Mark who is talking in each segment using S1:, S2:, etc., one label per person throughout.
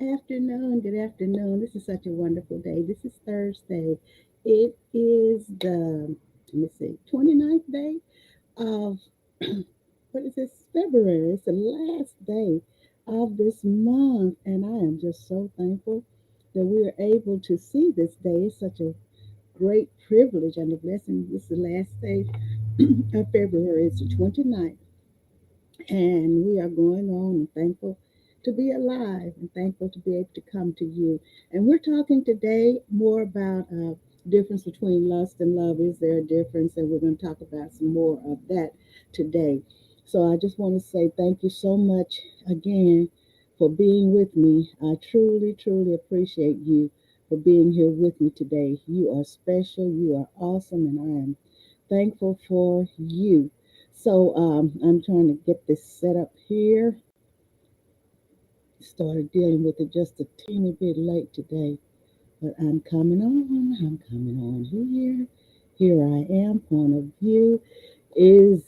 S1: afternoon. Good afternoon. This is such a wonderful day. This is Thursday. It is the, let me see, 29th day of, what is this? February. It's the last day of this month. And I am just so thankful that we are able to see this day. It's such a great privilege and a blessing. This is the last day of February. It's the 29th. And we are going on and thankful to be alive and thankful to be able to come to you. And we're talking today more about difference between lust and love. Is there a difference? And we're going to talk about some more of that today. So I just want to say thank you so much again for being with me. I truly, truly appreciate you for being here with me today. You are special, you are awesome, and I am thankful for you. So I'm trying to get this set up here. Started dealing with it just a teeny bit late today, but I'm coming on. I'm coming on here. Here I am. Point of view is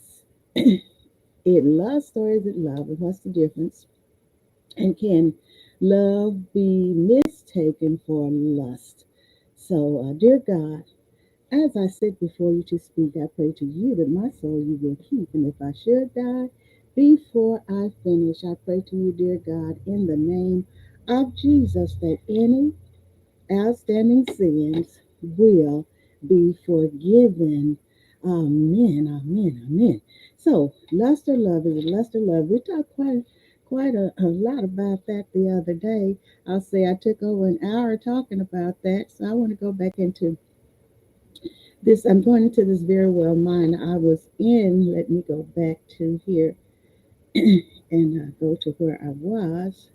S1: it lust or is it love? And what's the difference? And can love be mistaken for lust? So, dear God, as I sit before you to speak, I pray to you that my soul you will keep. And if I should die before I finish, I pray to you, dear God, in the name of Jesus, that any outstanding sins will be forgiven. Amen, amen, amen. So, lust or love is lust or love. We talked quite a lot about that the other day. I'll say I took over an hour talking about that. So I want to go back into this. I'm going into this very well mind. I was in, let me go back to here and go to where I was.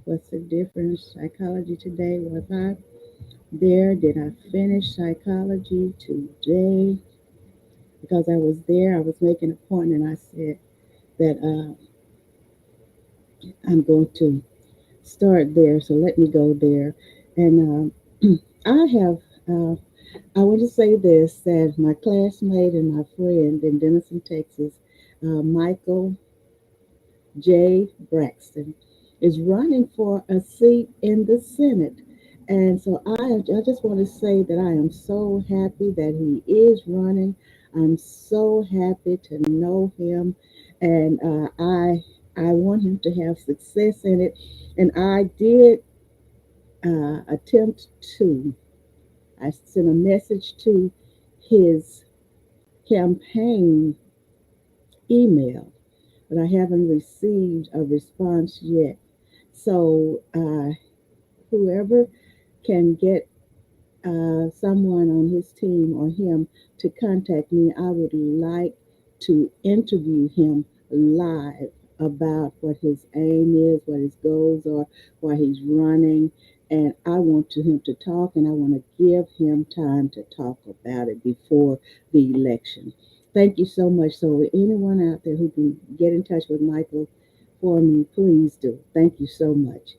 S1: What's the difference? Psychology today. Was I there? Did I finish psychology today? Because I was there, I was making a point and I said that I'm going to start there. So let me go there. And I have, uh, I want to say this that my classmate and my friend in Denison, Texas, Michael J. Braxton, is running for a seat in the Senate. And so I just want to say that I am so happy that he is running. I'm so happy to know him, and I want him to have success in it. And I did attempt to. I sent a message to his campaign email, but I haven't received a response yet. So, whoever can get someone on his team or him to contact me, I would like to interview him live about what his aim is, what his goals are, why he's running. And I want him to talk, and I want to give him time to talk about it before the election. Thank you so much. So, anyone out there who can get in touch with Michael for me, please do. Thank you so much.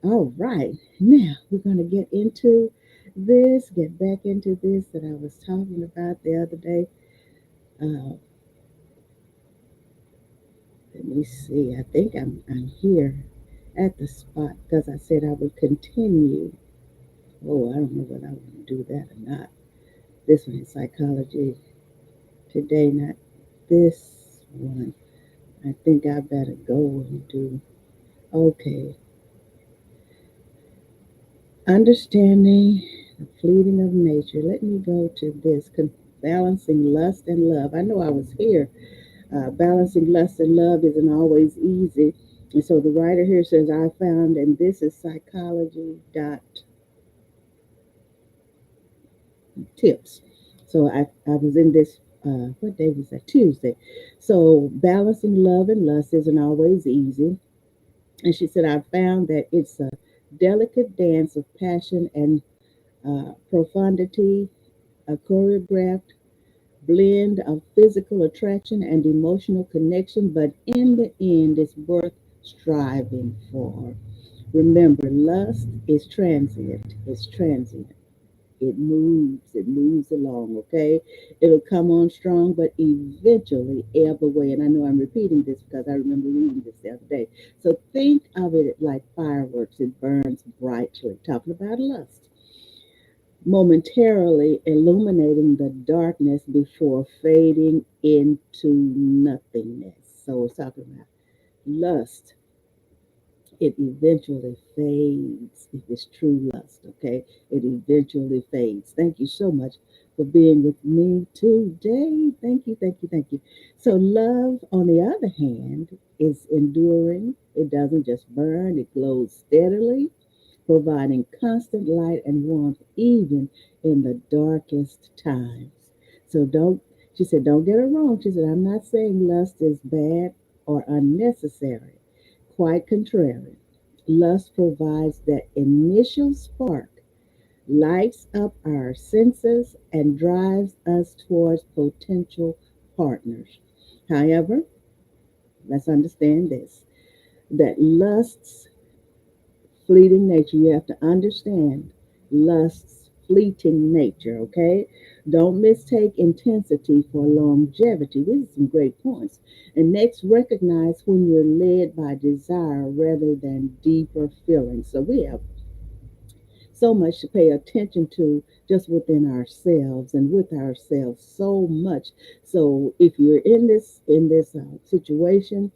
S1: All right, now we're going to get back into this that I was talking about the other day. Uh, Let me see. I think I'm here at the spot because I said I would continue. Oh, I don't know whether I want to do that or not. This one is psychology today, not this one. I think I better go and do. Okay, understanding the fleeting of nature. Let me go to this. Balancing lust and love. I know I was here. Balancing lust and love isn't always easy. And so the writer here says, I found, and this is psychology dot tips. So I was in this, what day was that? Tuesday. So balancing love and lust isn't always easy. And she said, I found that it's a delicate dance of passion and profundity, a choreographed blend of physical attraction and emotional connection, but in the end, it's worth striving for. Remember, lust is transient. It's transient. it moves along, okay? It'll come on strong, but eventually ebb away. And I know I'm repeating this because I remember reading this the other day. So think of it like fireworks. It burns brightly. Talking about lust, momentarily illuminating the darkness before fading into nothingness. So it's talking about lust. It eventually fades if it's true lust, okay? It eventually fades. Thank you so much for being with me today. Thank you, thank you, thank you. So, love, on the other hand, is enduring. It doesn't just burn, it glows steadily, providing constant light and warmth even in the darkest times. So she said, don't get it wrong. She said, I'm not saying lust is bad or unnecessary. Quite contrary. Lust provides that initial spark, lights up our senses, and drives us towards potential partners. However, let's understand this, that lust's fleeting nature. You have to understand lust's fleeting nature, okay? Don't mistake intensity for longevity. These are some great points. And next, recognize when you're led by desire rather than deeper feelings. So we have so much to pay attention to just within ourselves and with ourselves so much. So if you're in this situation,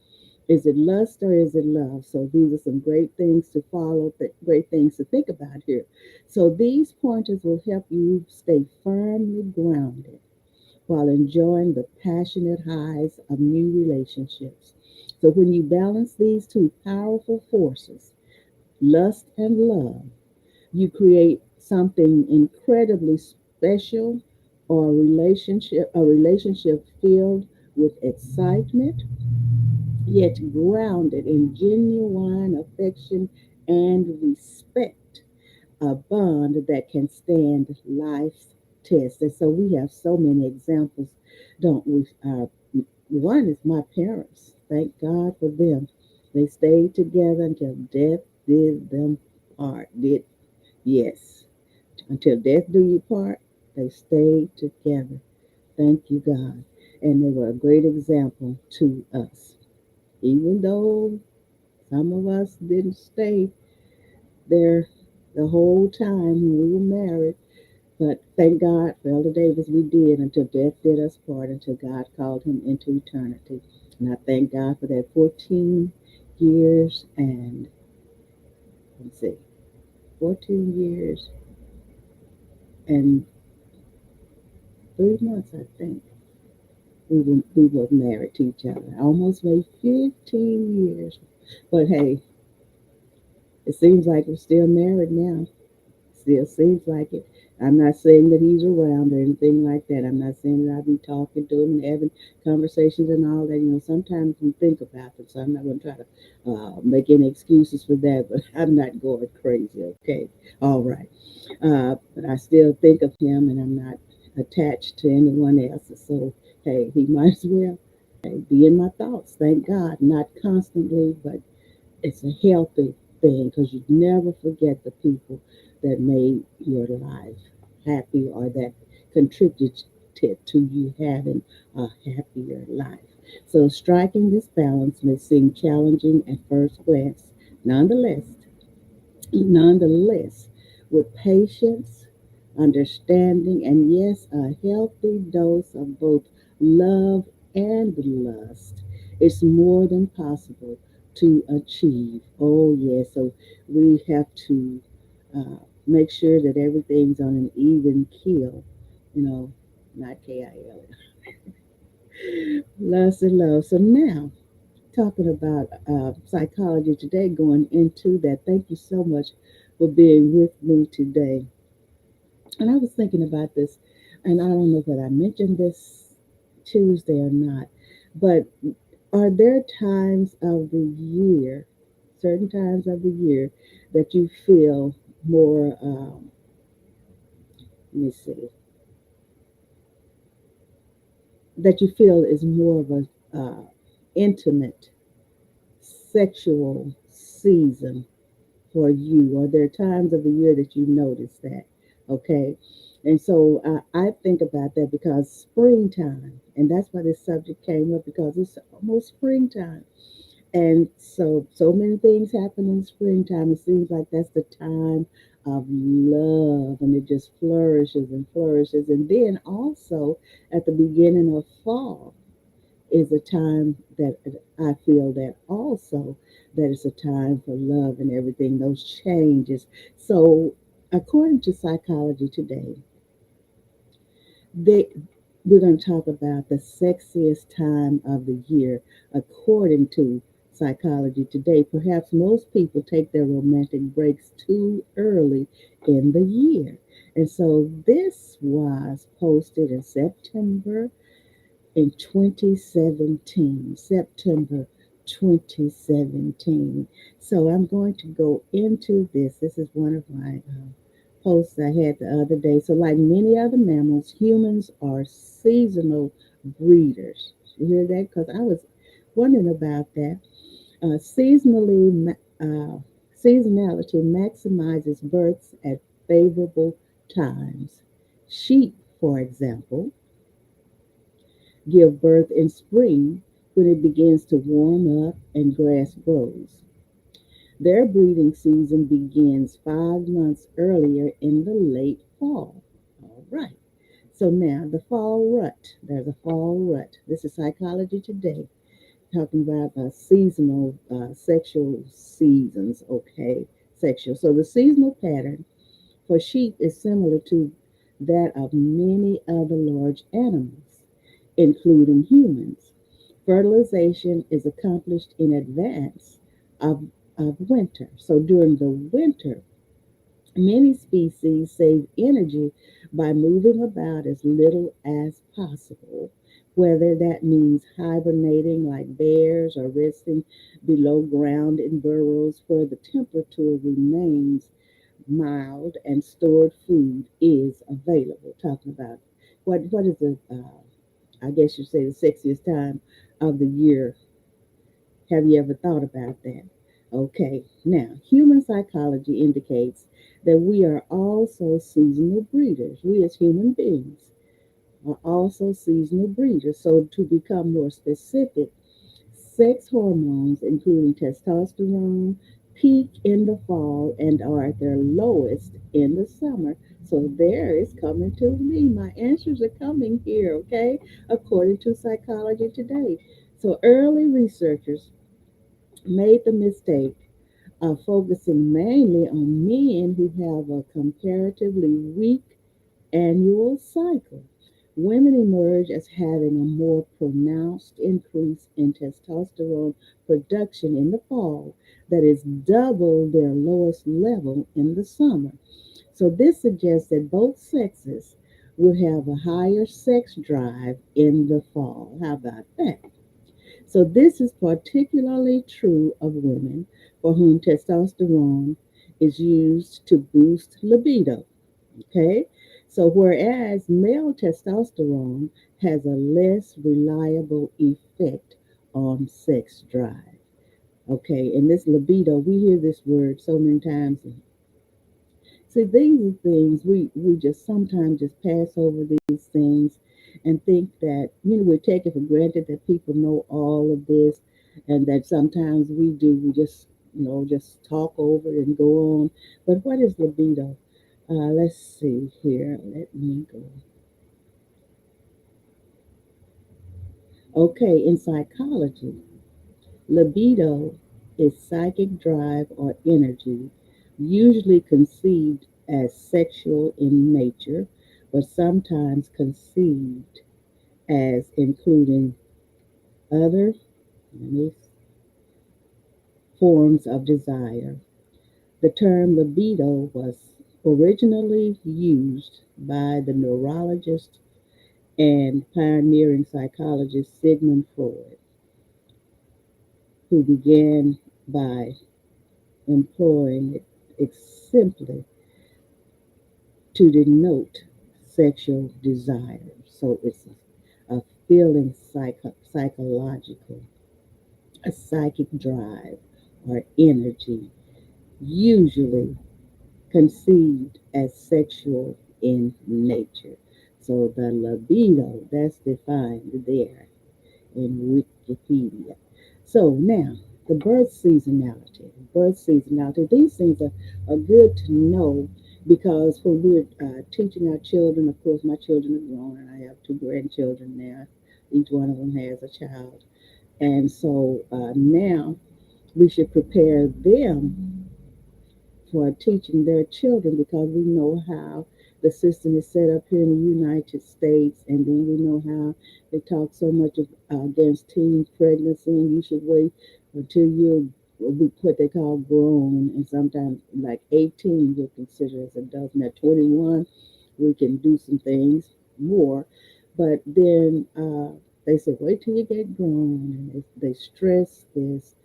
S1: is it lust or is it love? So these are some great things to follow, great things to think about here. So these pointers will help you stay firmly grounded while enjoying the passionate highs of new relationships. So when you balance these two powerful forces, lust and love, you create something incredibly special, or a relationship filled with excitement yet grounded in genuine affection and respect, a bond that can stand life's test. And so we have so many examples, don't we? One is my parents. Thank God for them. They stayed together until death did them part. Did yes, until death do you part. They stayed together. Thank you, God, and they were a great example to us. Even though some of us didn't stay there the whole time when we were married, but thank God for Elder Davis, we did until death did us part, until God called him into eternity. And I thank God for that 14 years and, let's see, 14 years and 3 months, I think. We were married to each other. I almost made 15 years. But hey, it seems like we're still married now. Still seems like it. I'm not saying that he's around or anything like that. I'm not saying that I'll be talking to him and having conversations and all that. Sometimes we think about it, so I'm not going to try to make any excuses for that, but I'm not going crazy, okay? All right. But I still think of him and I'm not attached to anyone else. So, hey, he might as well, hey, be in my thoughts. Thank God. Not constantly, but it's a healthy thing because you never forget the people that made your life happy or that contributed to you having a happier life. So striking this balance may seem challenging at first glance. Nonetheless, nonetheless, with patience, understanding, and yes, a healthy dose of both love and lust, it's more than possible to achieve. Oh, yes. So we have to make sure that everything's on an even keel, you know, not KIL. Lust and love. So now, talking about psychology today, going into that. Thank you so much for being with me today. And I was thinking about this, and I don't know if I mentioned this Tuesday or not, but are there times of the year, certain times of the year, that you feel more, let me see, that you feel is more of a intimate sexual season for you? Are there times of the year that you notice that? Okay. And so I think about that because springtime, and that's why this subject came up because it's almost springtime. And so many things happen in springtime. It seems like that's the time of love, and it just flourishes and flourishes. And then also at the beginning of fall is a time that I feel that also that it's a time for love and everything, those changes. So according to Psychology Today, they we're going to talk about the sexiest time of the year according to Psychology Today. Perhaps most people take their romantic breaks too early in the year. And so this was posted in September in 2017, September 2017. So I'm going to go into this. This is one of my posts I had the other day. So, like many other mammals, humans are seasonal breeders. You hear that? Because I was wondering about that. Seasonality maximizes births at favorable times. Sheep, for example, give birth in spring when it begins to warm up and grass grows. Their breeding season begins 5 months earlier in the late fall. All right. So now the fall rut. There's a fall rut. This is Psychology Today talking about seasonal sexual seasons. Okay, sexual. So the seasonal pattern for sheep is similar to that of many other large animals, including humans. Fertilization is accomplished in advance of winter. So during the winter, many species save energy by moving about as little as possible, whether that means hibernating like bears or resting below ground in burrows where the temperature remains mild and stored food is available. Talking about what is the I guess you say the sexiest time of the year. Have you ever thought about that? Okay, now human psychology indicates that we are also seasonal breeders. We as human beings are also seasonal breeders. So to become more specific, sex hormones, including testosterone, peak in the fall and are at their lowest in the summer. So there is coming to me. My answers are coming here, okay? According to Psychology Today. So early researchers made the mistake of focusing mainly on men who have a comparatively weak annual cycle. Women emerge as having a more pronounced increase in testosterone production in the fall that is double their lowest level in the summer. So, this suggests that both sexes would have a higher sex drive in the fall. How about that? So, this is particularly true of women for whom testosterone is used to boost libido. Okay? So, whereas male testosterone has a less reliable effect on sex drive. Okay, and this libido, we hear this word so many times. See, these are things we just sometimes just pass over these things and think that, we take it for granted that people know all of this and that sometimes we do, we just, just talk over it and go on. But what is libido? Let's see here. Let me go. Okay, in psychology, libido is psychic drive or energy, usually conceived as sexual in nature, but sometimes conceived as including other forms of desire. The term libido was originally used by the neurologist and pioneering psychologist Sigmund Freud, who began by employing it simply to denote sexual desire. So it's a feeling psychological, a psychic drive or energy, usually conceived as sexual in nature. So the libido, that's defined there in Wikipedia. So now, the birth seasonality. Birth seasonality. These things are good to know because when we're teaching our children, of course, my children are grown and I have two grandchildren now. Each one of them has a child. And so now we should prepare them for teaching their children because we know how the system is set up here in the United States, and then we know how they talk so much against teen pregnancy, and you should wait until you're what they call grown, and sometimes like 18 you're considered as adult. And at 21, we can do some things more, but then they say wait till you get grown, and they stress this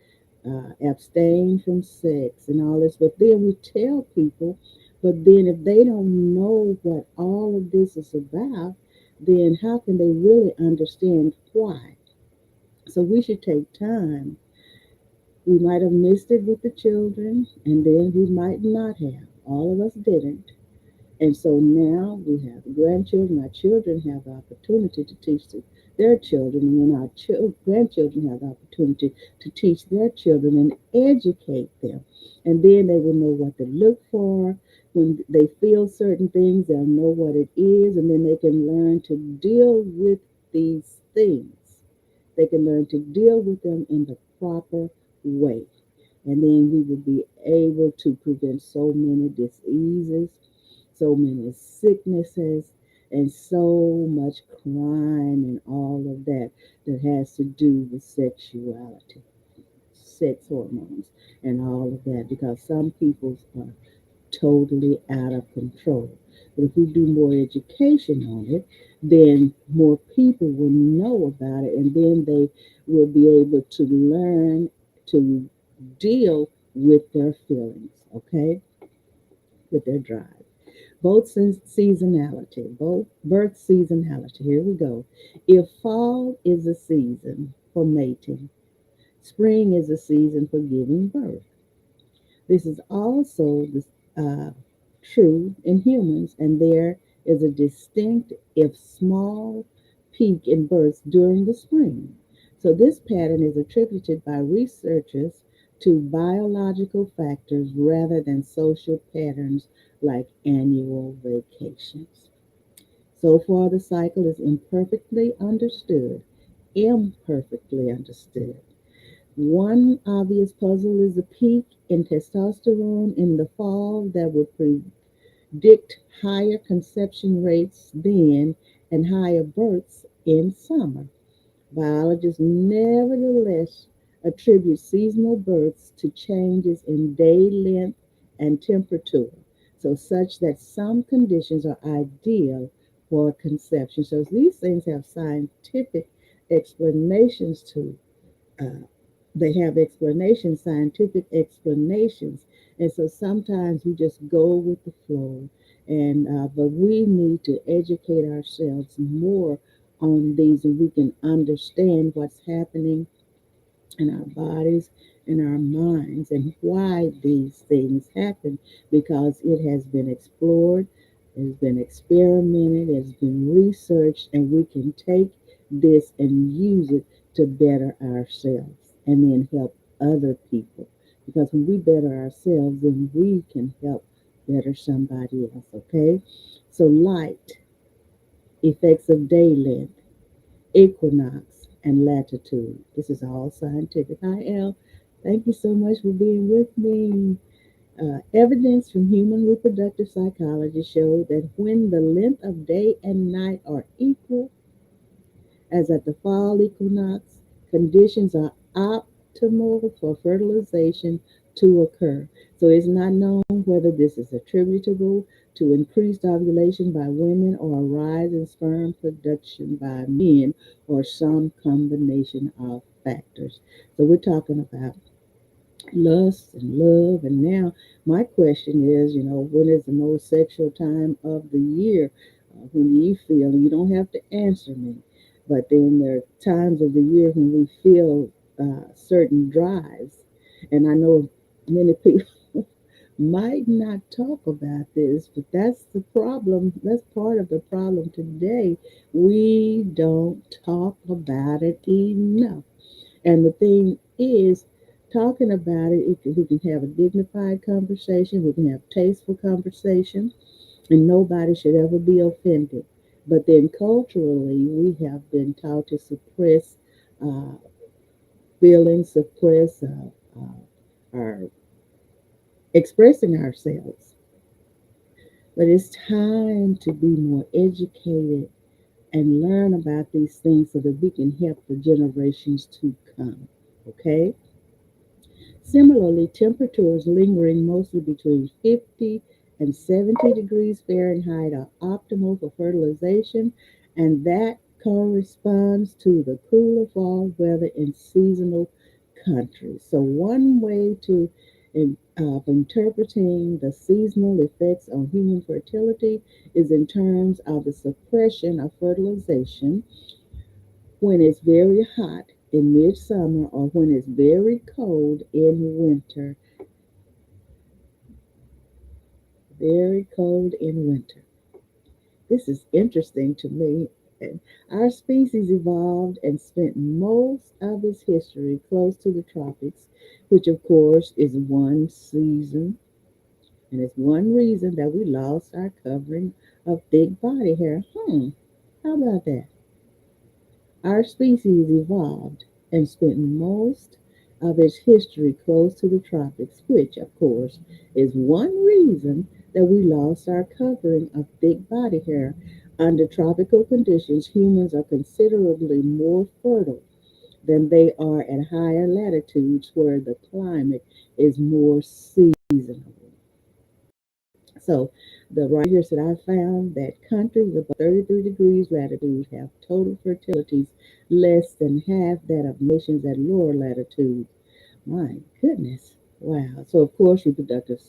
S1: abstain from sex and all this. But then we tell people, but then if they don't know what all of this is about, then how can they really understand why? So we should take time. We might have missed it with the children, and then we might not have. All of us didn't. And so now we have grandchildren. Our children have the opportunity to teach their children, and then our grandchildren have the opportunity to teach their children and educate them. And then they will know what to look for. When they feel certain things, they'll know what it is, and then they can learn to deal with these things. They can learn to deal with them in the proper way. And then we will be able to prevent so many diseases, so many sicknesses, and so much crime and all of that that has to do with sexuality, sex hormones, and all of that, because some people are totally out of control. But if we do more education on it, then more people will know about it, and then they will be able to learn to deal with their feelings, okay, with their drive. Both seasonality, both birth seasonality. Here we go. If fall is a season for mating, spring is a season for giving birth. This is also true in humans, and there is a distinct, if small, peak in births during the spring. So, this pattern is attributed by researchers to biological factors rather than social patterns like annual vacations. So far, the cycle is imperfectly understood. Imperfectly understood. One obvious puzzle is the peak in testosterone in the fall that would predict higher conception rates then and higher births in summer. Biologists nevertheless attribute seasonal births to changes in day length and temperature, so such that some conditions are ideal for conception. So these things have scientific explanations to uh, they have explanations, scientific explanations, and so sometimes we just go with the flow. And but we need to educate ourselves more on these, and we can understand what's happening in our bodies, in our minds, and why these things happen because it has been explored, it has been experimented, it has been researched, and we can take this and use it to better ourselves and then help other people. Because when we better ourselves, then we can help better somebody else, okay? So, light, effects of day length, equinox, and latitude. This is all scientific. Hi, Elle. Thank you so much for being with me. Evidence from human reproductive psychology showed that when the length of day and night are equal, as at the fall equinox, conditions are optimal for fertilization to occur. So it's not known whether this is attributable to increased ovulation by women or a rise in sperm production by men or some combination of factors. So we're talking about lust and love. And now my question is, when is the most sexual time of the year? When do you feel? And you don't have to answer me. But then there are times of the year when we feel certain drives. And I know many people might not talk about this, but that's the problem. That's part of the problem today. We don't talk about it enough. And the thing is, talking about it, we can have a dignified conversation, we can have tasteful conversation, and nobody should ever be offended. But then culturally, we have been taught to suppress uh, feelings, suppress our expressing ourselves. But it's time to be more educated and learn about these things so that we can help the generations to come. Okay? Similarly, temperatures lingering mostly between 50 and 70 degrees Fahrenheit are optimal for fertilization, and that corresponds to the cooler fall weather in seasonal countries. So, one way of interpreting the seasonal effects on human fertility is in terms of the suppression of fertilization when it's very hot in midsummer or when it's very cold in winter. Very cold in winter. This is interesting to me. And our species evolved and spent most of its history close to the tropics, which of course is one season, and it's one reason that we lost our covering of thick body hair. How about that? Our species evolved and spent most of its history close to the tropics, which, of course, is one reason that we lost our covering of thick body hair. Under tropical conditions, humans are considerably more fertile than they are at higher latitudes where the climate is more seasonal. So the writers that I found that countries above 33 degrees latitude have total fertilities less than half that of nations at lower latitudes. My goodness. Wow. So of course reproductive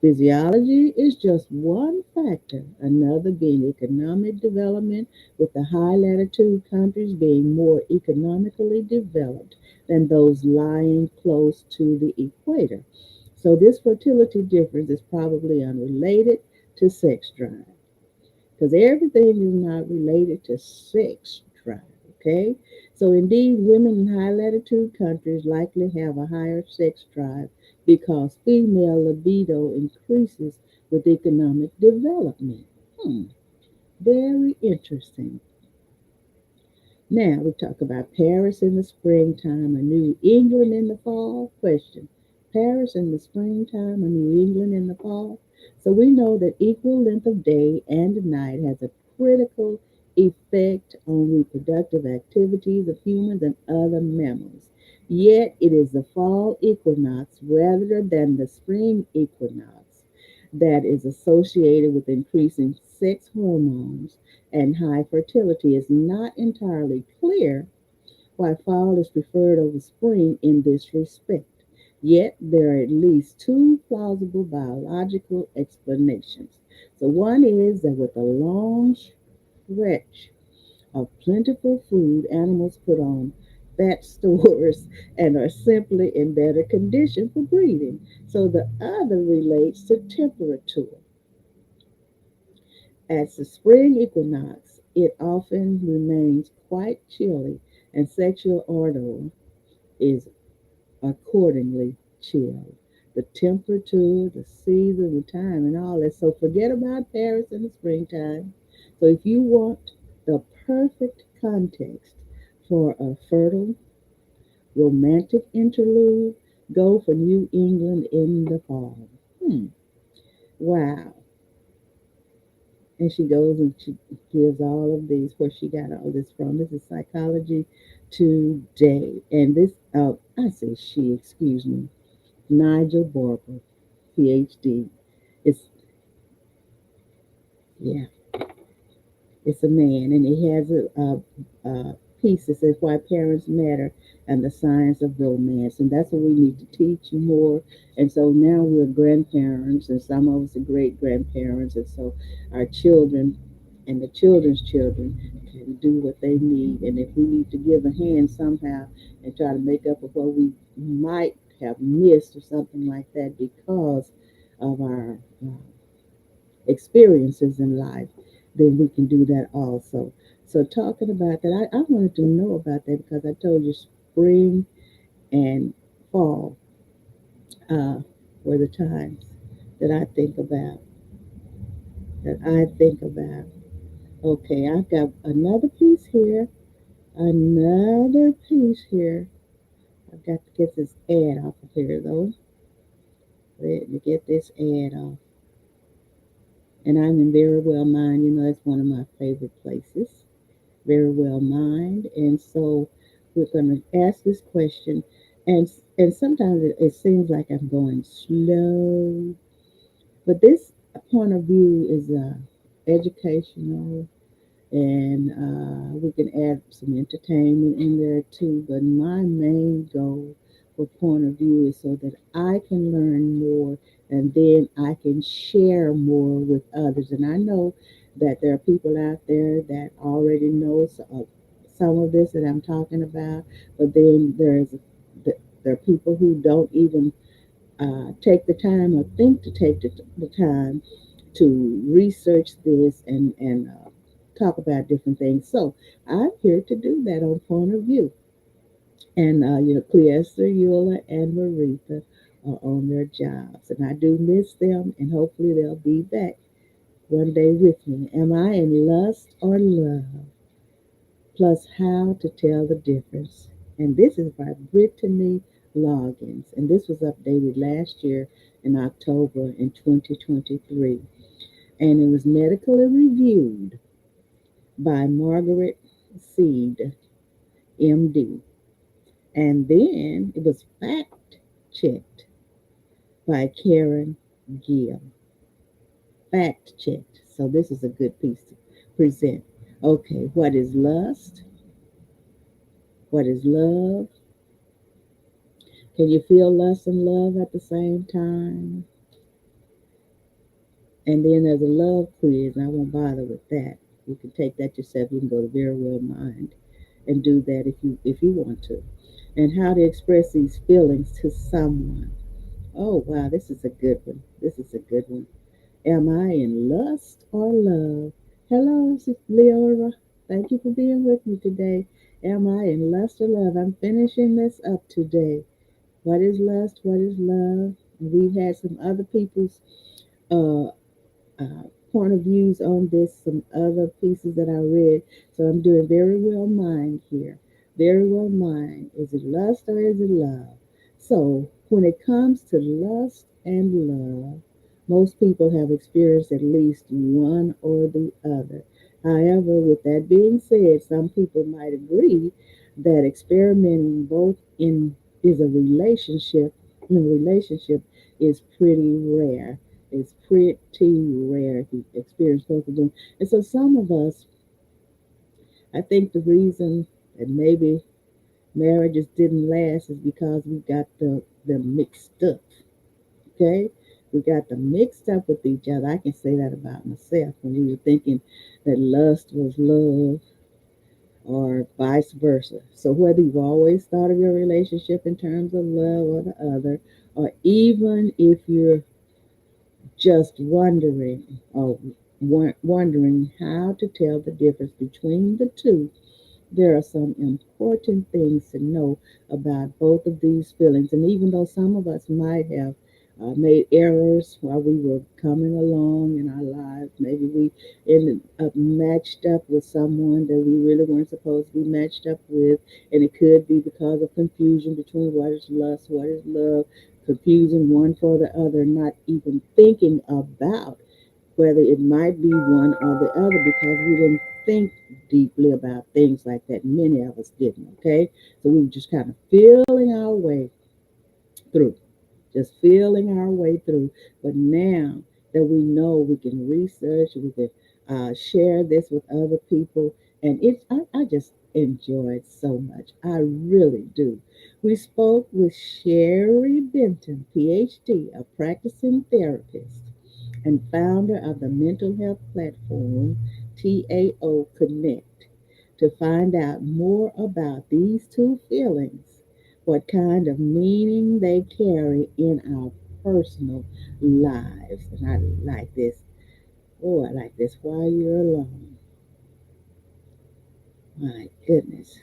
S1: physiology is just one factor, another being economic development, with the high latitude countries being more economically developed than those lying close to the equator. So this fertility difference is probably unrelated to sex drive because everything is not related to sex drive. Okay, so indeed, women in high latitude countries likely have a higher sex drive because female libido increases with economic development. Hmm, very interesting. Now we talk about Paris in the springtime or New England in the fall. Question: Paris in the springtime or New England in the fall? So we know that equal length of day and night has a critical effect on reproductive activities of humans and other mammals. Yet it is the fall equinox rather than the spring equinox that is associated with increasing sex hormones and high fertility. Is not entirely clear why fall is preferred over spring in this respect. Yet there are at least two plausible biological explanations. So one is that with a long stretch of plentiful food, animals put on fat stores and are simply in better condition for breeding. So the other relates to temperature. At the spring equinox, it often remains quite chilly, and sexual ardor is accordingly chilled. The temperature, the season, the time, and all that. So forget about Paris in the springtime. So if you want the perfect context for a fertile, romantic interlude, go for New England in the fall. Wow. And she goes and she gives all of these where she got all this from. This is Psychology Today. And this, I say she, excuse me, Nigel Barber, PhD. It's, yeah, it's a man, and he has a piece that says Why Parents Matter and the Science of Romance. And that's what we need to teach more. And so now we're grandparents, and some of us are great grandparents. And so our children and the children's children can do what they need. And if we need to give a hand somehow and try to make up for what we might have missed or something like that because of our experiences in life, then we can do that also. So talking about that, I wanted to know about that because I told you spring and fall uh, were the times that I think about. That I think about. Okay, I've got another piece here. Another piece here. I've got to get this ad off of here though. Let me get this ad off. And I'm in Very Well Mind. You know, that's one of my favorite places. Very Well Mind. And so we're going to ask this question. And sometimes it seems like I'm going slow. But this point of view is educational, and we can add some entertainment in there too. But my main goal for point of view is so that I can learn more and then I can share more with others. And I know that there are people out there that already know some of this that I'm talking about, but then there are people who don't even take the time or think to take the time to research this and talk about different things. So I'm here to do that on Point of View. And Cleester, Eula, and Maritha are on their jobs, and I do miss them, and hopefully they'll be back one day with me. Am I in lust or love? Plus, how to tell the difference. And this is by Brittany Loggins, and this was updated last year in October in 2023, and it was medically reviewed by Margaret Seed, MD. And then it was fact checked by Karen Gill. Fact checked. So this is a good piece to present. Okay, what is lust? What is love? Can you feel lust and love at the same time? And then there's a love quiz, and I won't bother with that. You can take that yourself. You can go to Very Well Mind and do that if you want to. And how to express these feelings to someone. Oh wow, this is a good one. This is a good one. Am I in lust or love? Hello, Leora. Thank you for being with me today. Am I in lust or love? I'm finishing this up today. What is lust? What is love? We've had some other people's uh, point of views on this, some other pieces that I read. So I'm doing Very Well Mind here. Very Well Mind. Is it lust or is it love? So when it comes to lust and love, most people have experienced at least one or the other. However, with that being said, some people might agree that experimenting both in is a relationship in a relationship is pretty rare. It's pretty rare if you experience both of them. And so some of us, I think the reason that maybe marriages didn't last is because we got them mixed up. Okay? We got them mixed up with each other. I can say that about myself when we were thinking that lust was love or vice versa. So whether you've always thought of your relationship in terms of love or the other, or even if you're just wondering or wondering how to tell the difference between the two, there are some important things to know about both of these feelings. And even though some of us might have made errors while we were coming along in our lives, maybe we ended up matched up with someone that we really weren't supposed to be matched up with. And it could be because of confusion between what is lust, what is love, confusing one for the other, not even thinking about whether it might be one or the other because we didn't think deeply about things like that. Many of us didn't, okay? So we were just kind of feeling our way through, just feeling our way through. But now that we know we can research, we can share this with other people, and I just enjoyed so much. I really do. We spoke with Sherry Benton, PhD, a practicing therapist and founder of the mental health platform TAO Connect, to find out more about these two feelings, what kind of meaning they carry in our personal lives. And I like this. Oh, I like this. While you're alone. My goodness.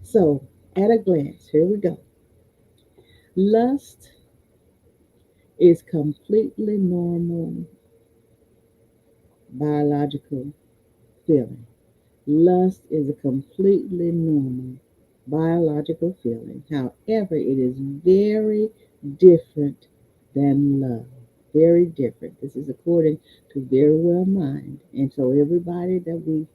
S1: So, at a glance, here we go. Lust is completely normal biological feeling. Lust is a completely normal biological feeling. However, it is very different than love. Very different. This is according to Very Well Mind. And so, everybody that we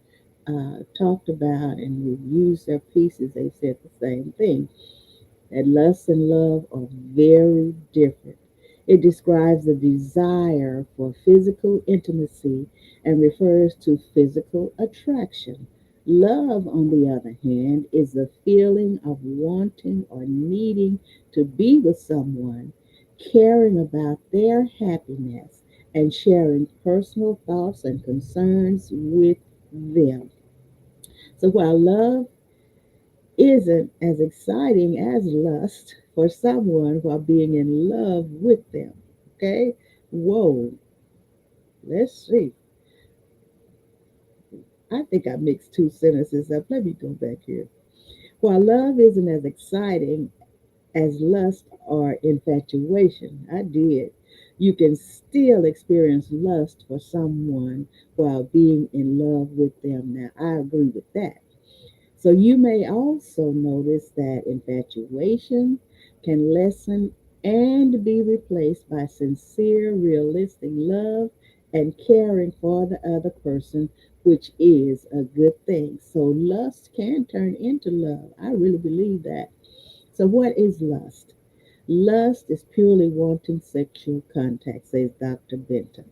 S1: talked about and we've used their pieces, they said the same thing, that lust and love are very different. It describes the desire for physical intimacy and refers to physical attraction. Love, on the other hand, is the feeling of wanting or needing to be with someone, caring about their happiness, and sharing personal thoughts and concerns with them. So while love isn't as exciting as lust for someone while being in love with them. Okay? Whoa, let's see. I think I mixed two sentences up. Let me go back here. While love isn't as exciting as lust or infatuation, I did. You can still experience lust for someone while being in love with them. Now, I agree with that. So you may also notice that infatuation can lessen and be replaced by sincere, realistic love and caring for the other person, which is a good thing. So lust can turn into love. I really believe that. So what is lust? Lust is purely wanting sexual contact, says Dr. Benton.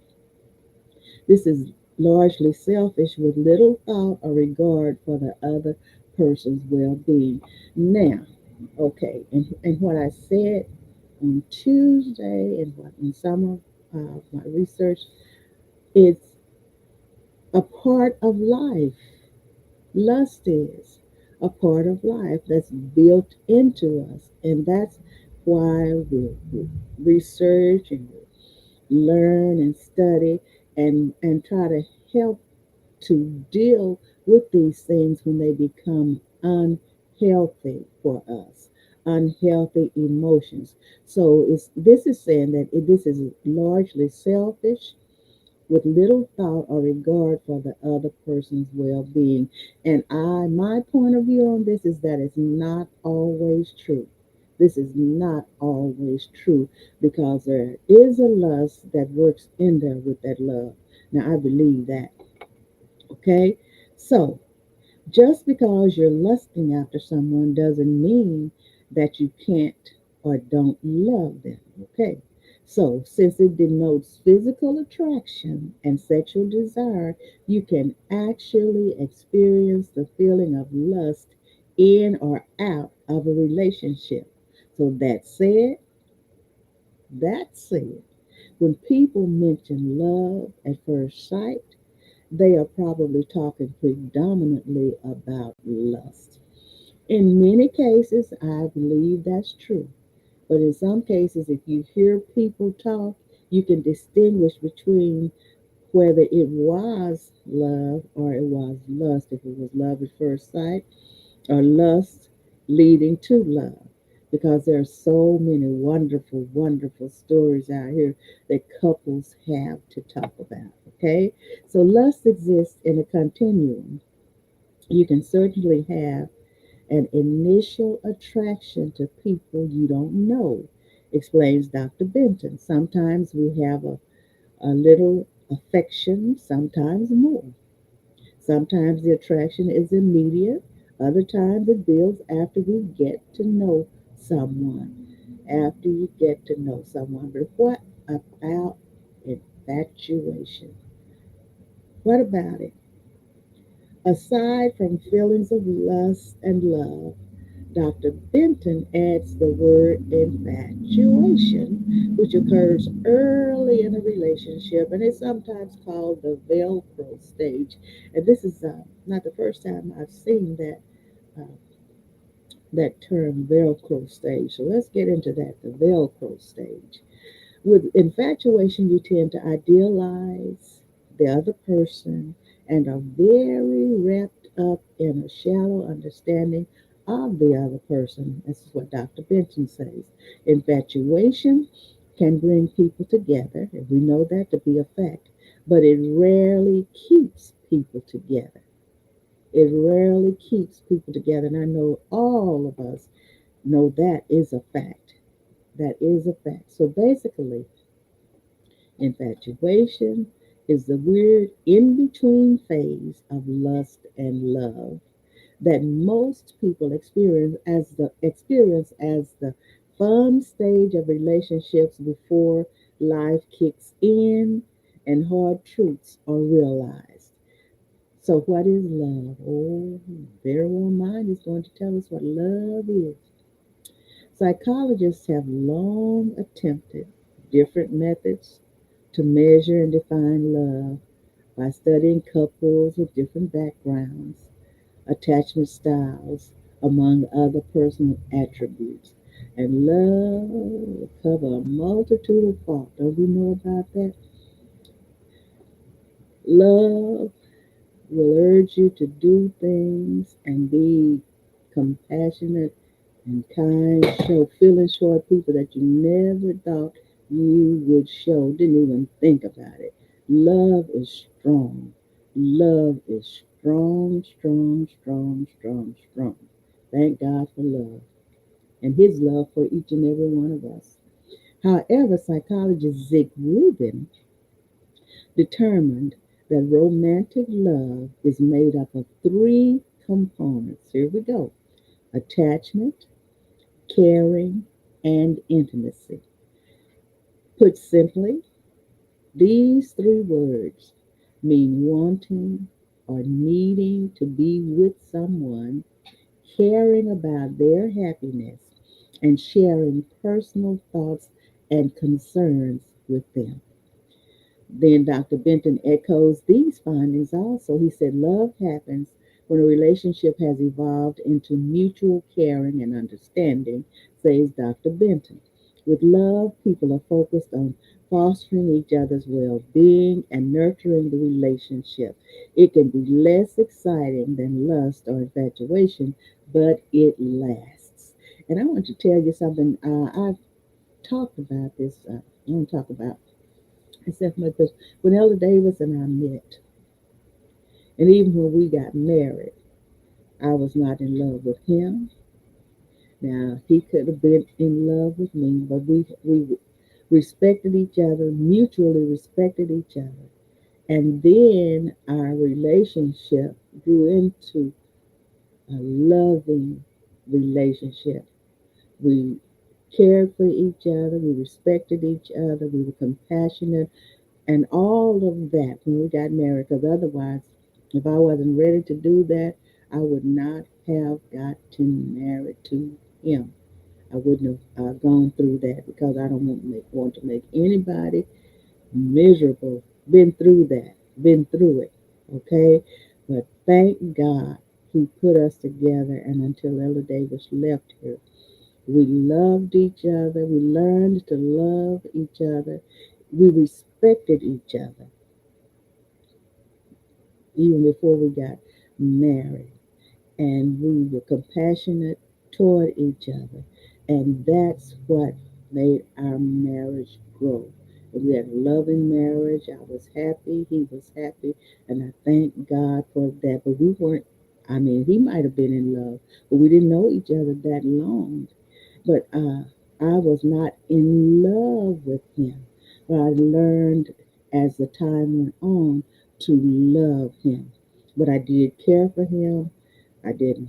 S1: This is largely selfish with little thought or regard for the other person's well being. Now, okay, and what I said on Tuesday and what in some of my research, it's a part of life. Lust is a part of life that's built into us, and that's why we research and learn and study and try to help to deal with these things when they become unhealthy for us, unhealthy emotions. So this is saying that this is largely selfish with little thought or regard for the other person's well-being. And my point of view on this is that it's not always true. This is not always true because there is a lust that works in there with that love. Now I believe that. Okay? So, just because you're lusting after someone doesn't mean that you can't or don't love them. Okay? So, since it denotes physical attraction and sexual desire, you can actually experience the feeling of lust in or out of a relationship. So, that said, when people mention love at first sight, they are probably talking predominantly about lust. In many cases, I believe that's true. But in some cases, if you hear people talk, you can distinguish between whether it was love or it was lust, if it was love at first sight or lust leading to love. Because there are so many wonderful, wonderful stories out here that couples have to talk about. Okay? So lust exists in a continuum. You can certainly have an initial attraction to people you don't know, explains Dr. Benton. Sometimes we have a little affection, sometimes more. Sometimes the attraction is immediate, other times it builds after we get to know someone. After you get to know someone. But what about infatuation? What about it? Aside from feelings of lust and love, Dr. Benton adds the word infatuation, which occurs early in a relationship and is sometimes called the Velcro stage. And this is not the first time I've seen uh, that term Velcro stage. So let's get into that, the Velcro stage. With infatuation, you tend to idealize the other person and are very wrapped up in a shallow understanding of the other person. This is what Dr. Benson says. Infatuation can bring people together, and we know that to be a fact, but it rarely keeps people together. It rarely keeps people together, and I know all of us know that is a fact. That is a fact. So basically, infatuation is the weird in between phase of lust and love that most people experience as the fun stage of relationships before life kicks in and hard truths are realized. So what is love? Oh, very well mind is going to tell us what love is. Psychologists have long attempted different methods to measure and define love by studying couples with different backgrounds, attachment styles, among other personal attributes. And love will cover a multitude of faults. Don't we know about that? Love will urge you to do things and be compassionate and kind, show feelings toward people that you never thought you would show, didn't even think about it. Love is strong. Love is strong, strong, strong, strong, strong. Thank God for love and His love for each and every one of us. However, psychologist Zig Rubin determined that romantic love is made up of three components. Here we go: attachment, caring, and intimacy. Put simply, these three words mean wanting or needing to be with someone, caring about their happiness, and sharing personal thoughts and concerns with them. Then Dr. Benton echoes these findings also. He said, love happens when a relationship has evolved into mutual caring and understanding, says Dr. Benton. With love, people are focused on fostering each other's well being and nurturing the relationship. It can be less exciting than lust or infatuation, but it lasts. And I want to tell you something. I've talked about this. I want to talk about except because when Elder Davis and I met, and even when we got married, I was not in love with him. Now he could have been in love with me, but we respected each other, mutually respected each other, and then our relationship grew into a loving relationship. We cared for each other, we respected each other, we were compassionate, and all of that when we got married. Because otherwise, if I wasn't ready to do that, I would not have gotten married to him. I wouldn't have gone through that because I don't want to make anybody miserable. Been through that, been through it. Okay, but thank God He put us together, and until Ella Davis left here, we loved each other. We learned to love each other. We respected each other even before we got married. And we were compassionate toward each other. And that's what made our marriage grow. And we had a loving marriage. I was happy. He was happy. And I thank God for that. But we weren't, I mean, he might have been in love, but we didn't know each other that long. But I was not in love with him. But I learned as the time went on to love him. But I did care for him. I did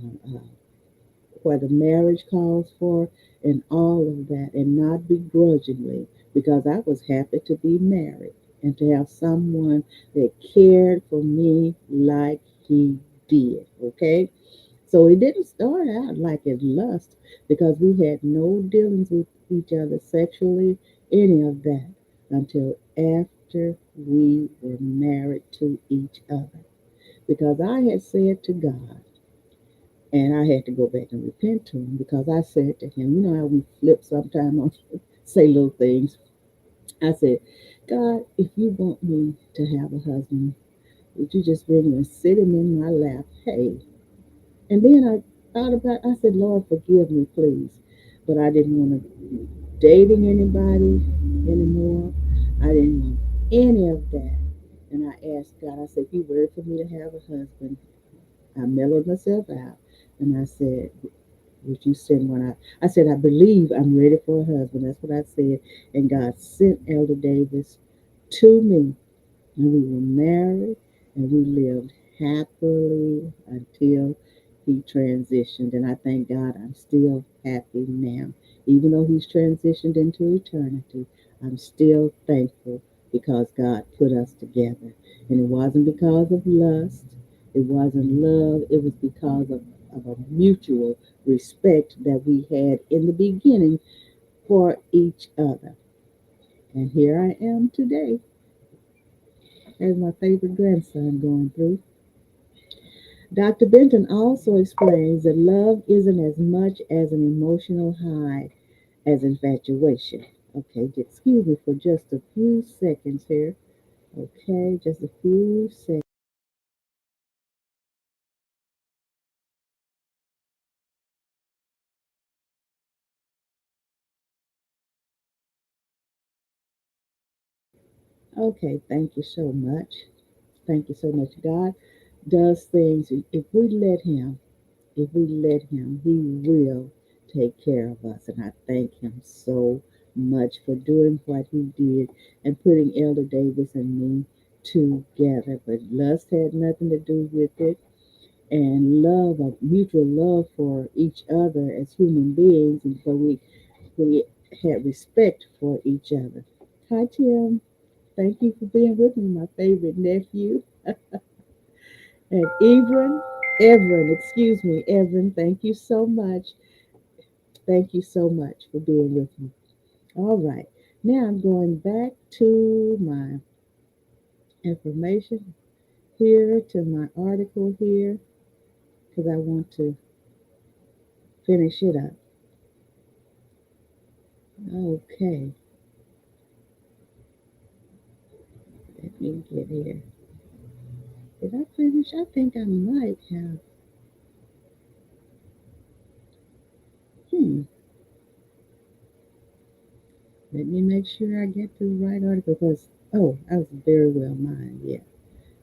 S1: what the marriage calls for and all of that, and not begrudgingly, because I was happy to be married and to have someone that cared for me like he did. Okay? So it didn't start out like it lust because we had no dealings with each other sexually, any of that, until after we were married to each other. Because I had said to God, and I had to go back and repent to him because I said to him, you know how we flip sometimes on say little things. I said, God, if you want me to have a husband, would you just bring him and sit him in my lap? Hey. And then I thought about, I said, Lord, forgive me, please. But I didn't want to dating anybody anymore. I didn't want any of that. And I asked God, I said, if you were for me to have a husband, I mellowed myself out. And I said, would you send one out? I said, I believe I'm ready for a husband. That's what I said. And God sent Elder Davis to me. And we were married and we lived happily until he transitioned. And I thank God I'm still happy now. Even though he's transitioned into eternity, I'm still thankful because God put us together. And it wasn't because of lust, it wasn't love, it was because of a mutual respect that we had in the beginning for each other. And here I am today as my favorite grandson going through. Dr. Benton also explains that love isn't as much as an emotional high as infatuation. Okay, excuse me for just a few seconds here. Okay, just a few seconds. Okay, thank you so much. Thank you so much. God does things if we let Him. If we let Him, He will take care of us. And I thank Him so much for doing what He did and putting Elder Davis and me together. But lust had nothing to do with it. And love, a mutual love for each other as human beings. And so we had respect for each other. Hi, Tim. Thank you for being with me, my favorite nephew. And excuse me, Evan, thank you so much. Thank you so much for being with me. All right. Now I'm going back to my information here, to my article here, because I want to finish it up. Okay. Let me get here. Did I finish? I think I might have. Hmm. Let me make sure I get to the right article because, oh, I was very well mind. Yeah.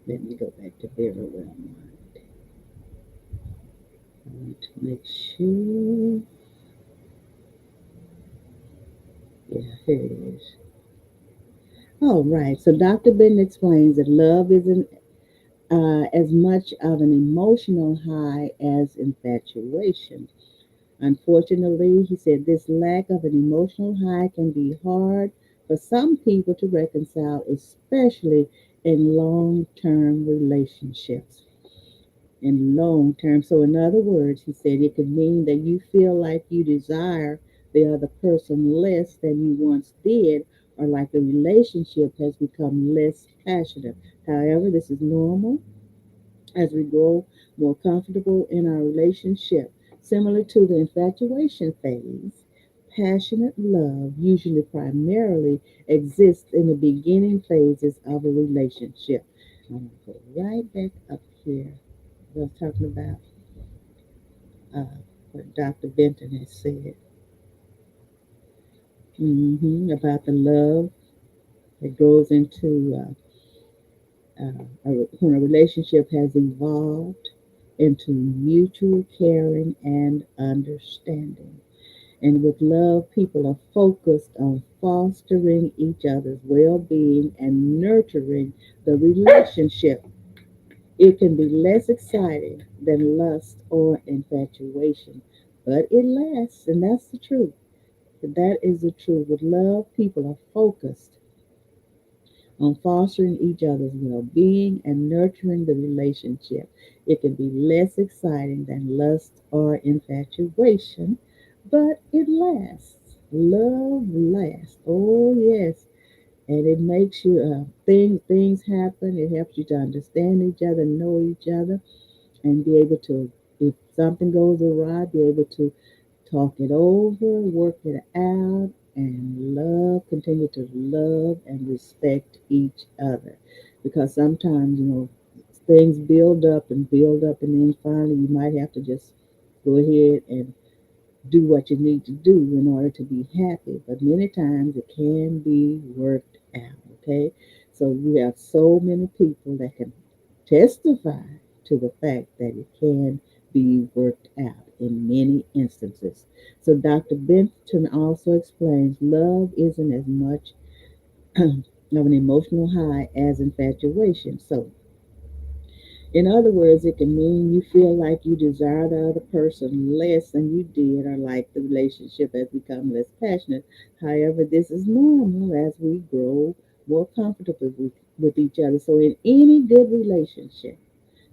S1: Let me go back to very well mind. I want to make sure. Yeah, here it is. All right. So Dr. Benton explains that love isn't as much of an emotional high as infatuation. Unfortunately, he said this lack of an emotional high can be hard for some people to reconcile, especially in long term relationships. In long term. So, in other words, he said it could mean that you feel like you desire the other person less than you once did, or like the relationship has become less passionate. However, this is normal as we grow more comfortable in our relationship. Similar to the infatuation phase, passionate love usually primarily exists in the beginning phases of a relationship. I'm going to go right back up here. I was talking about what Dr. Benton has said about the love that goes into when a relationship has evolved into mutual caring and understanding. And with love, people are focused on fostering each other's well being and nurturing the relationship. It can be less exciting than lust or infatuation, but it lasts, and that's the truth. That is the truth. With love, people are focused on fostering each other's well being and nurturing the relationship. It can be less exciting than lust or infatuation, but it lasts. Love lasts. Oh, yes. And it makes you, things happen. It helps you to understand each other, know each other, and be able to, if something goes awry, be able to talk it over, work it out, and love continue to love and respect each other. Because sometimes, things build up, and then finally you might have to just go ahead and do what you need to do in order to be happy. But many times it can be worked out, okay? So we have so many people that can testify to the fact that it can be worked out in many instances. So Dr. Benton also explains love isn't as much of an emotional high as infatuation. So in other words, it can mean you feel like you desire the other person less than you did, or like the relationship has become less passionate. However, this is normal as we grow more comfortable with each other. So, in any good relationship,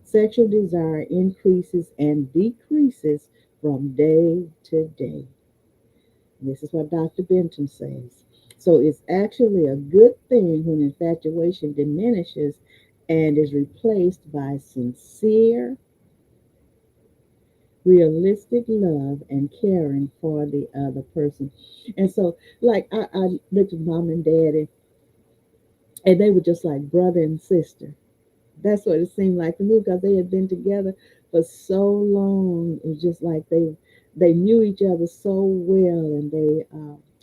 S1: sexual desire increases and decreases from day to day. This is what Dr. Benton says. So it's actually a good thing when infatuation diminishes and is replaced by sincere, realistic love and caring for the other person. And so, like, I looked at mom and daddy, and they were just like brother and sister. That's what it seemed like to me because they had been together for so long. It was just like they knew each other so well, and they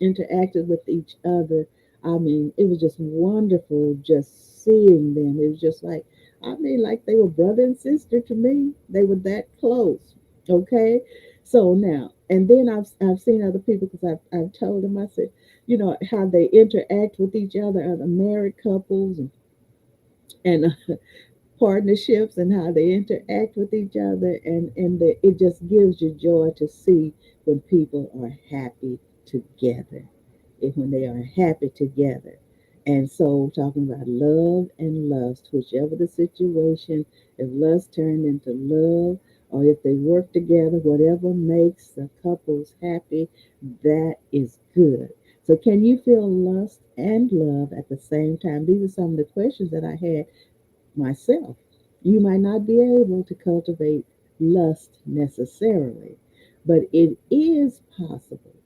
S1: interacted with each other. I mean, it was just wonderful just seeing them. It was just like, I mean, like they were brother and sister to me. They were that close. Okay, so now and then I've seen other people because I've told them, I said, how they interact with each other, other married couples, and partnerships, and how they interact with each other, and it just gives you joy to see when people are happy together, and when they are happy together. And so, talking about love and lust, whichever the situation, if lust turned into love, or if they work together, whatever makes the couples happy, that is good. So, can you feel lust and love at the same time? These are some of the questions that I had myself. You might not be able to cultivate lust necessarily, but it is possible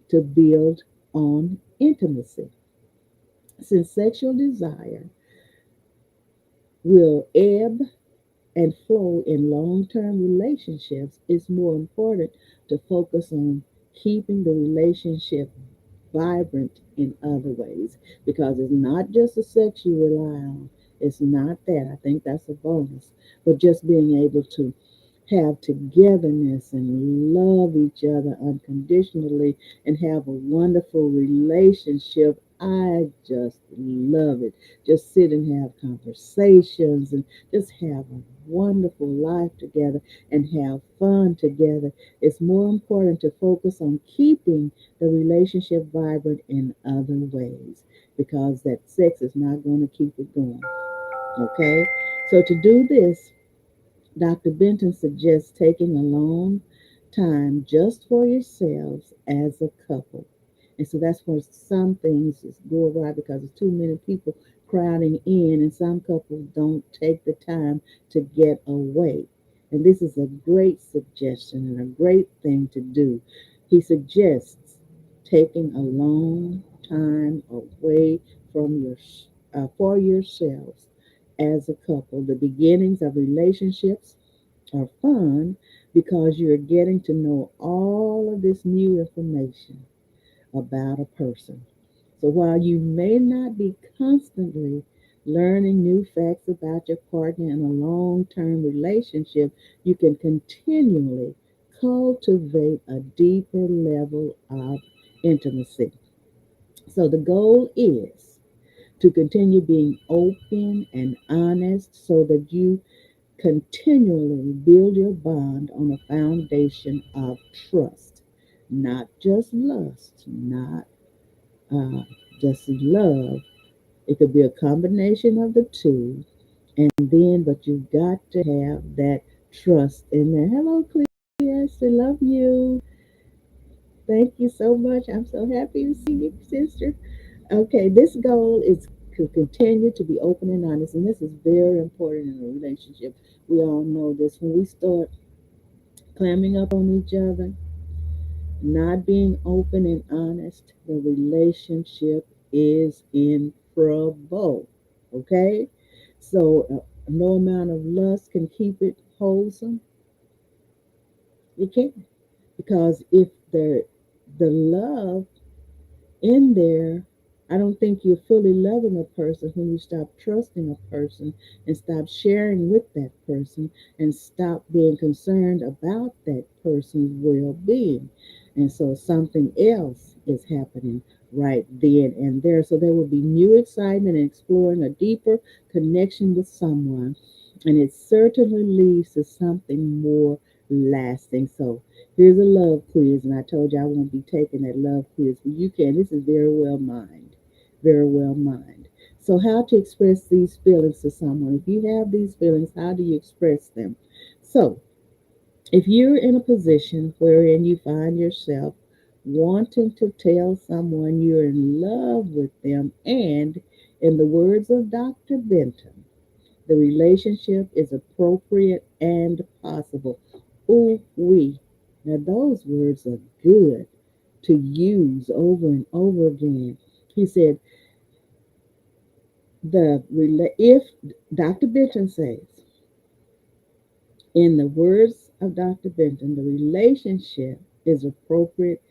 S1: to build on intimacy. Since sexual desire will ebb and flow in long term relationships, it's more important to focus on keeping the relationship vibrant in other ways, because it's not just the sex you rely on. It's not that. I think that's a bonus. But just being able to have togetherness and love each other unconditionally and have a wonderful relationship. I just love it. Just sit and have conversations and just have a wonderful life together and have fun together. It's more important to focus on keeping the relationship vibrant in other ways, because that sex is not going to keep it going. Okay? So to do this, Dr. Benton suggests taking a long time just for yourselves as a couple. And so that's where some things just go awry because there's too many people crowding in, and some couples don't take the time to get away. And this is a great suggestion and a great thing to do. He suggests taking a long time away from your for yourselves as a couple. The beginnings of relationships are fun because you're getting to know all of this new information about a person. So while you may not be constantly learning new facts about your partner in a long term relationship, you can continually cultivate a deeper level of intimacy. So the goal is to continue being open and honest so that you continually build your bond on a foundation of trust, not just lust, not uh, just love. It could be a combination of the two, and then, but you've got to have that trust in there. Hello, Cleus. I love you. Thank you so much. I'm so happy to see you, sister. Okay, this goal is to continue to be open and honest, and this is very important in a relationship. We all know this. When we start clamming up on each other, not being open and honest, the relationship is in trouble. Okay? So, no amount of lust can keep it wholesome. It can't. Because if the love in there, I don't think you're fully loving a person when you stop trusting a person and stop sharing with that person and stop being concerned about that person's well being. And so something else is happening right then and there. So there will be new excitement in exploring a deeper connection with someone. And it certainly leads to something more lasting. So here's a love quiz, and I told you I won't be taking that love quiz, but you can. This is very well mined. Very well mined. So, how to express these feelings to someone? If you have these feelings, how do you express them? So, if you're in a position wherein you find yourself wanting to tell someone you're in love with them, and in the words of Dr. Benton, the relationship is appropriate and possible. Ooh, we. Now, those words are good to use over and over again. He said, if Dr. Benton says, in the words of Dr. Benton, the relationship is appropriate,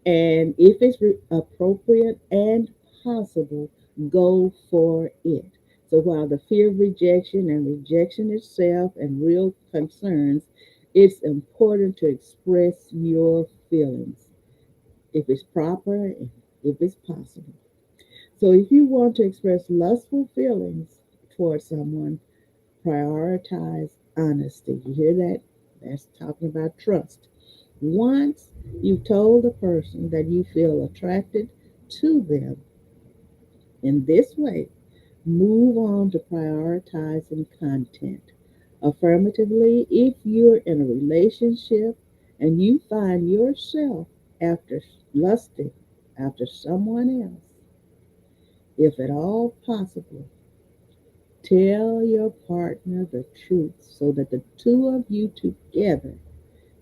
S1: and if it's appropriate and possible, go for it. So while the fear of rejection and rejection itself and real concerns, it's important to express your feelings if it's proper and if it's possible. So if you want to express lustful feelings towards someone, prioritize honesty. You hear that? That's talking about trust. Once you've told the person that you feel attracted to them in this way, move on to prioritizing content. Affirmatively, if you're in a relationship and you find yourself after lusting after someone else, if at all possible, tell your partner the truth so that the two of you together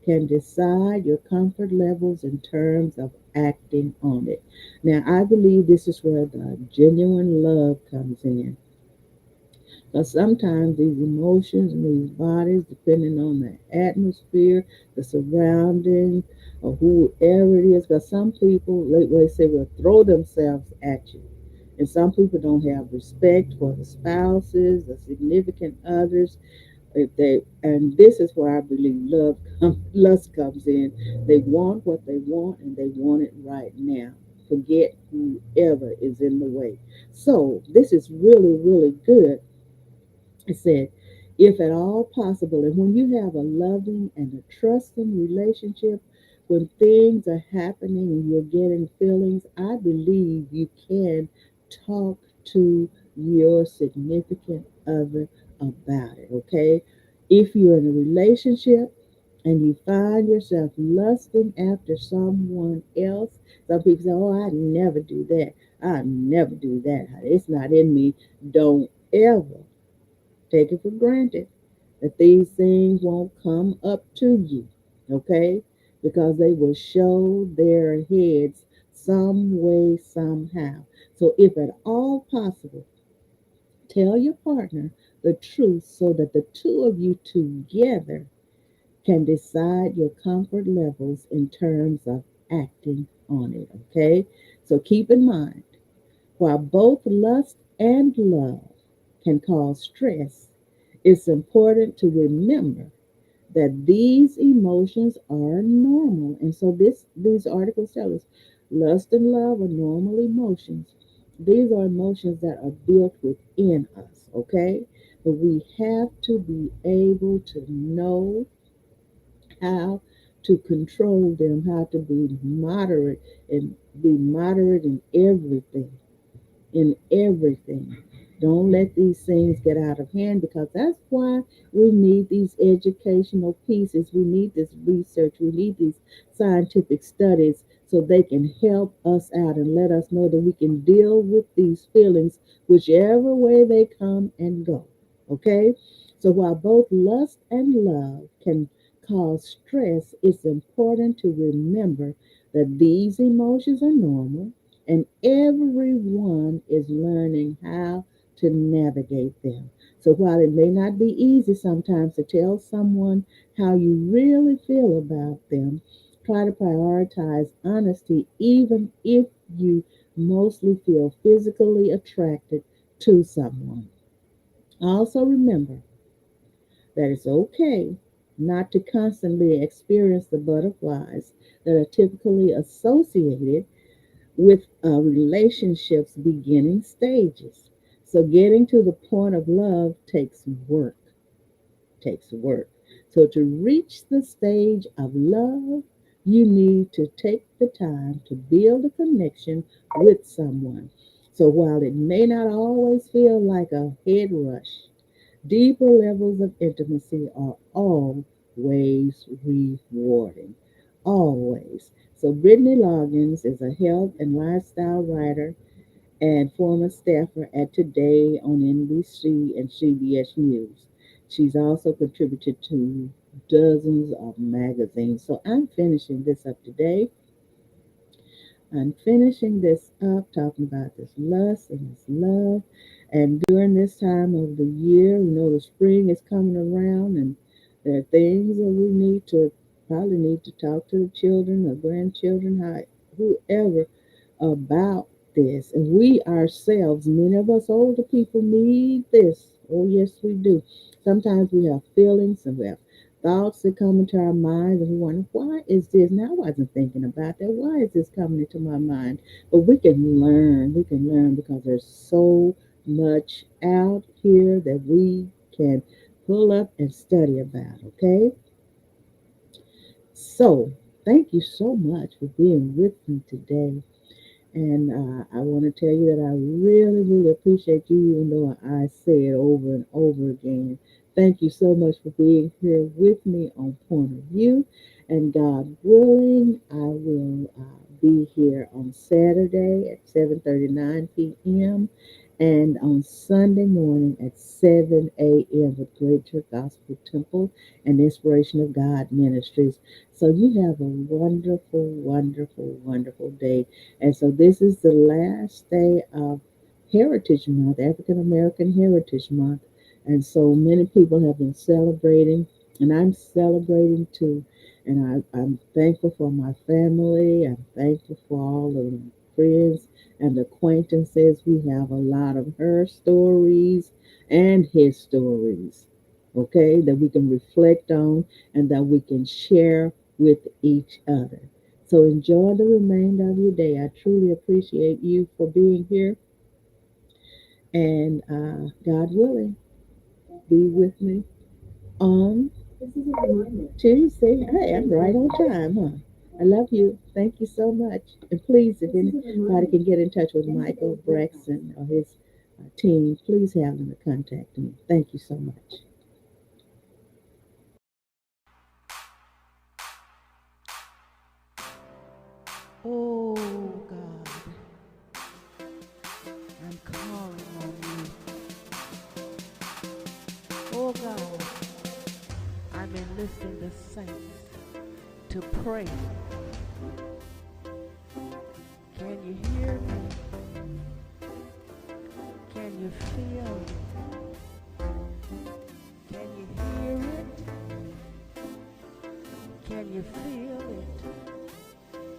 S1: can decide your comfort levels in terms of acting on it. Now, I believe this is where the genuine love comes in. Because sometimes these emotions and these bodies, depending on the atmosphere, the surroundings, or whoever it is, because some people, like they say, will throw themselves at you. And some people don't have respect for the spouses, the significant others, if they, and this is where I believe lust comes in. They want what they want, and they want it right now. Forget whoever is in the way. So this is really, really good. It said, if at all possible, and when you have a loving and a trusting relationship, when things are happening and you're getting feelings, I believe you can talk to your significant other about it, okay? If you're in a relationship and you find yourself lusting after someone else, some people say, oh, I never do that. I never do that. It's not in me. Don't ever take it for granted that these things won't come up to you, okay? Because they will show their heads some way, somehow. So, if at all possible, tell your partner the truth so that the two of you together can decide your comfort levels in terms of acting on it, okay? So, keep in mind, while both lust and love can cause stress, it's important to remember that these emotions are normal. And so these articles tell us lust and love are normal emotions. These are emotions that are built within us, okay? But we have to be able to know how to control them, how to be moderate and be moderate in everything. Don't let these things get out of hand because that's why we need these educational pieces. We need this research. We need these scientific studies so they can help us out and let us know that we can deal with these feelings whichever way they come and go. Okay? So while both lust and love can cause stress, it's important to remember that these emotions are normal and everyone is learning how to navigate them. So while it may not be easy sometimes to tell someone how you really feel about them, try to prioritize honesty even if you mostly feel physically attracted to someone. Also remember that it's okay not to constantly experience the butterflies that are typically associated with a relationship's beginning stages. So getting to the point of love takes work. So to reach the stage of love, you need to take the time to build a connection with someone. So while it may not always feel like a head rush, deeper levels of intimacy are always rewarding. Always. So, Brittany Loggins is a health and lifestyle writer and former staffer at Today on NBC and CBS News. She's also contributed to dozens of magazines. So, I'm finishing this up talking about this lust and this love. And during this time of the year, the spring is coming around and there are things that we probably need to talk to the children or grandchildren, whoever about this. And we ourselves, many of us older people need this. Oh, yes, we do. Sometimes we have feelings and we have thoughts that come into our minds and we wonder, why is this? Now, I wasn't thinking about that. Why is this coming into my mind? But we can learn because there's so much out here that we can pull up and study about, okay? So, thank you so much for being with me today. And I want to tell you that I really, really appreciate you, even though I say it over and over again. Thank you so much for being here with me on Point of View. And God willing, I will be here on Saturday at 7:39 p.m. and on Sunday morning at 7 a.m. with Greater Gospel Temple and Inspiration of God Ministries. So you have a wonderful, wonderful, wonderful day. And so this is the last day of Heritage Month, African American Heritage Month. And so many people have been celebrating, and I'm celebrating too. And I'm thankful for my family. I'm thankful for all of the friends and acquaintances. We have a lot of her stories and his stories, okay, that we can reflect on and that we can share with each other. So enjoy the remainder of your day. I truly appreciate you for being here. And God willing, be with me on Tuesday. Hey, I'm right on time, huh? I love you. Thank you so much. And please, if anybody can get in touch with Michael Braxton or his team, please have them to contact me. Thank you so much. Oh God, I'm calling on you. Oh God, I'm enlisting the saints to pray. Can you hear me? Can you feel it? Can you hear it? Can you feel it?